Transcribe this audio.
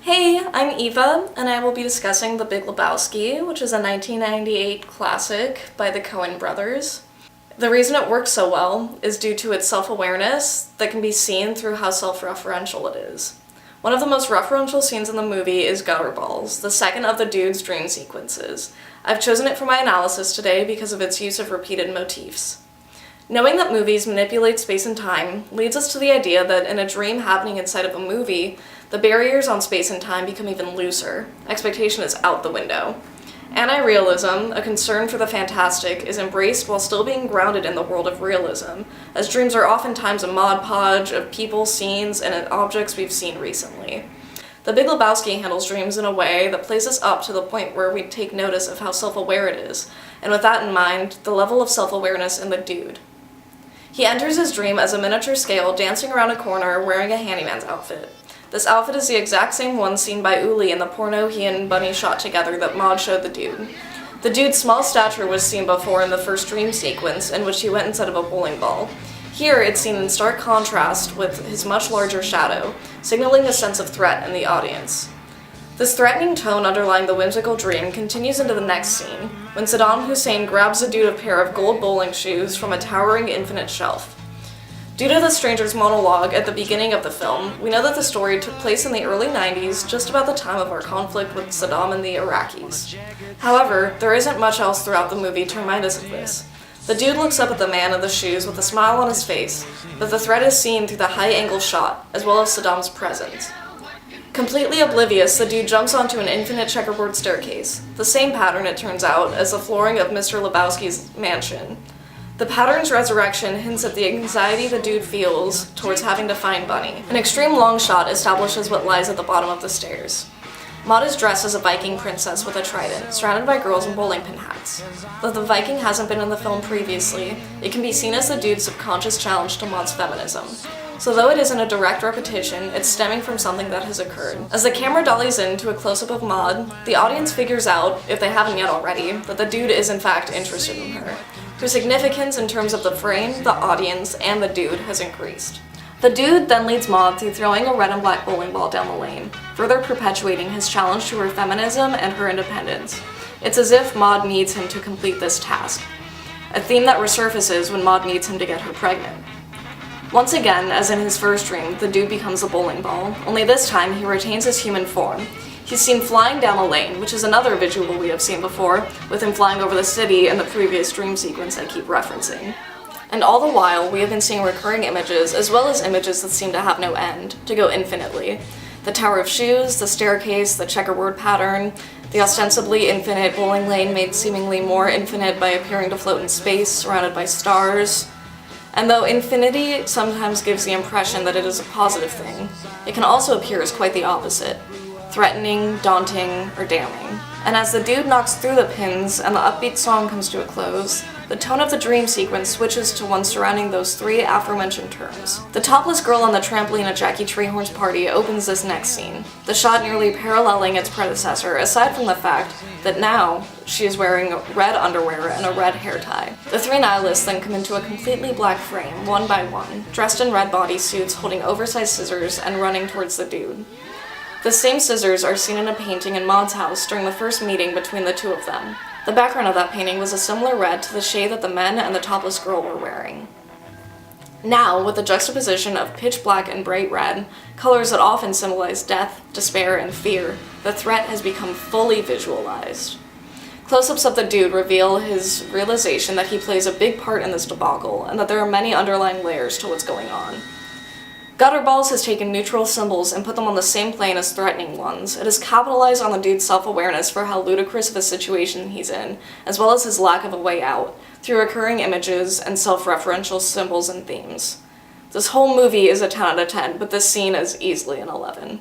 Hey, I'm Eva, and I will be discussing The Big Lebowski, which is a 1998 classic by the Coen brothers. The reason it works so well is due to its self-awareness that can be seen through how self-referential it is. One of the most referential scenes in the movie is Gutterballs, the second of the dude's dream sequences. I've chosen it for my analysis today because of its use of repeated motifs. Knowing that movies manipulate space and time leads us to the idea that in a dream happening inside of a movie, the barriers on space and time become even looser. Expectation is out the window. Anti-realism, a concern for the fantastic, is embraced while still being grounded in the world of realism, as dreams are oftentimes a mod podge of people, scenes, and objects we've seen recently. The Big Lebowski handles dreams in a way that plays us up to the point where we take notice of how self-aware it is, and with that in mind, the level of self-awareness in the dude. He enters his dream as a miniature scale dancing around a corner wearing a handyman's outfit. This outfit is the exact same one seen by Uli in the porno he and Bunny shot together that Maud showed the dude. The dude's small stature was seen before in the first dream sequence, in which he went inside of a bowling ball. Here, it's seen in stark contrast with his much larger shadow, signaling a sense of threat in the audience. This threatening tone underlying the whimsical dream continues into the next scene, when Saddam Hussein grabs the dude a pair of gold bowling shoes from a towering infinite shelf. Due to the stranger's monologue at the beginning of the film, we know that the story took place in the early 90s, just about the time of our conflict with Saddam and the Iraqis. However, there isn't much else throughout the movie to remind us of this. The dude looks up at the man in the shoes with a smile on his face, but the threat is seen through the high-angle shot, as well as Saddam's presence. Completely oblivious, the dude jumps onto an infinite checkerboard staircase, the same pattern, it turns out, as the flooring of Mr. Lebowski's mansion. The pattern's resurrection hints at the anxiety the dude feels towards having to find Bunny. An extreme long shot establishes what lies at the bottom of the stairs. Maud is dressed as a Viking princess with a trident, surrounded by girls in bowling pin hats. Though the Viking hasn't been in the film previously, it can be seen as the dude's subconscious challenge to Maud's feminism. So though it isn't a direct repetition, it's stemming from something that has occurred. As the camera dollies in to a close-up of Maud, the audience figures out, if they haven't yet already, that the dude is in fact interested in her. Her significance in terms of the frame, the audience, and the dude has increased. The dude then leads Maud through throwing a red and black bowling ball down the lane, further perpetuating his challenge to her feminism and her independence. It's as if Maud needs him to complete this task, a theme that resurfaces when Maud needs him to get her pregnant. Once again, as in his first dream, the dude becomes a bowling ball, only this time he retains his human form. He's seen flying down a lane, which is another visual we have seen before, with him flying over the city in the previous dream sequence I keep referencing. And all the while, we have been seeing recurring images, as well as images that seem to have no end, to go infinitely. The Tower of Shoes, the staircase, the checkerboard pattern, the ostensibly infinite bowling lane made seemingly more infinite by appearing to float in space, surrounded by stars. And though infinity sometimes gives the impression that it is a positive thing, it can also appear as quite the opposite. Threatening, daunting, or damning. And as the dude knocks through the pins and the upbeat song comes to a close, the tone of the dream sequence switches to one surrounding those three aforementioned terms. The topless girl on the trampoline at Jackie Treehorn's party opens this next scene, the shot nearly paralleling its predecessor, aside from the fact that now she is wearing red underwear and a red hair tie. The three nihilists then come into a completely black frame, one by one, dressed in red bodysuits, holding oversized scissors and running towards the dude. The same scissors are seen in a painting in Maud's house during the first meeting between the two of them. The background of that painting was a similar red to the shade that the men and the topless girl were wearing. Now, with the juxtaposition of pitch black and bright red, colors that often symbolize death, despair, and fear, the threat has become fully visualized. Close-ups of the dude reveal his realization that he plays a big part in this debacle, and that there are many underlying layers to what's going on. Gutterballs has taken neutral symbols and put them on the same plane as threatening ones. It has capitalized on the dude's self-awareness for how ludicrous of a situation he's in, as well as his lack of a way out, through recurring images and self-referential symbols and themes. This whole movie is a 10 out of 10, but this scene is easily an 11.